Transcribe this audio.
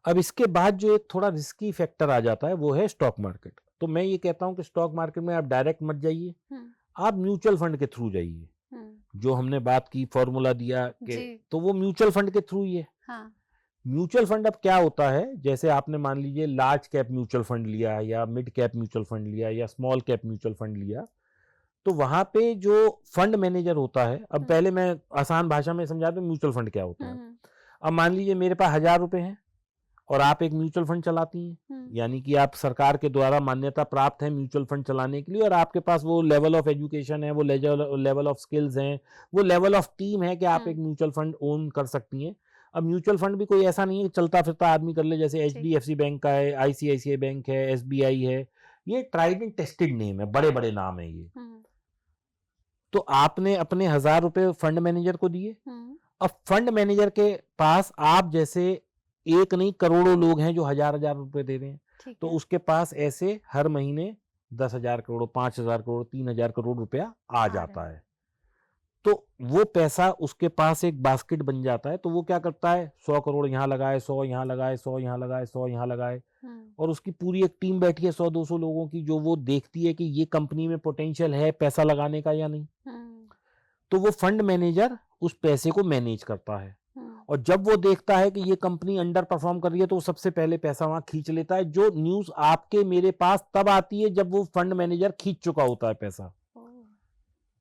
अब इसके बाद जो एक थोड़ा रिस्की फैक्टर आ जाता है वो है स्टॉक मार्केट। तो मैं ये कहता हूँ कि स्टॉक मार्केट में आप डायरेक्ट मत जाइए, हुँ, आप म्यूचुअल फंड के थ्रू जाइए। हुँ। जो हमने बात की, फॉर्मूला दिया कि जी, तो वो म्यूचुअल फंड के थ्रू ही है। हाँ। म्यूचुअल फंड अब क्या होता है, जैसे आपने मान लीजिए लार्ज कैप म्यूचुअल फंड लिया या मिड कैप म्यूचुअल फंड लिया या स्मॉल कैप म्यूचुअल फंड लिया, तो वहां पे जो फंड मैनेजर होता है, अब हुँ, पहले मैं आसान भाषा में समझा दूं म्यूचुअल फंड क्या होता हुँ, है। हुँ, अब मान लीजिए मेरे पास 1,000 रुपए हैं और आप एक म्यूचुअल फंड चलाती हैं, हुँ, यानी कि आप सरकार के द्वारा मान्यता प्राप्त है म्यूचुअल फंड चलाने के लिए, और आपके पास वो लेवल ऑफ एजुकेशन है, वो लेवल ऑफ स्किल्स हैं, वो लेवल ऑफ टीम है कि आप एक हुँ, म्यूचुअल फंड ओन कर सकती हैं। अब म्यूचुअल फंड भी कोई ऐसा नहीं है कि चलता फिरता आदमी कर ले, जैसे एच ठीक डी एफ है। सी बैंक का है, आईसीआईसीआई बैंक है, एसबीआई है। ये ट्राइड एंड टेस्टेड नेम है, बड़े बड़े नाम है ये। हुँ, तो आपने अपने 1,000 रुपए फंड मैनेजर को दिए। हुँ, अब फंड मैनेजर के पास आप जैसे एक नहीं करोड़ों लोग हैं जो 1,000 रुपए दे रहे हैं। ठीक तो है। उसके पास ऐसे हर महीने 10,000 करोड़, 5,000 करोड़, 3,000 करोड़ रुपया आ आ रहा जाता है। है। तो वो पैसा उसके पास एक बास्केट बन जाता है। तो वो क्या करता है, 100 करोड़ यहाँ लगाए, 100 यहाँ लगाए, 100 यहाँ लगाए, 100 यहाँ लगाए, हुँ, और उसकी पूरी एक टीम बैठी है 100-200 लोगों की, जो वो देखती है कि ये कंपनी में पोटेंशियल है पैसा लगाने का या नहीं। हुँ, तो वो फंड मैनेजर उस पैसे को मैनेज करता है। हुँ, और जब वो देखता है कि ये कंपनी अंडर परफॉर्म कर रही है, तो वो सबसे पहले पैसा वहां खींच लेता है। जो न्यूज आपके मेरे पास तब आती है जब वो फंड मैनेजर खींच चुका होता है पैसा।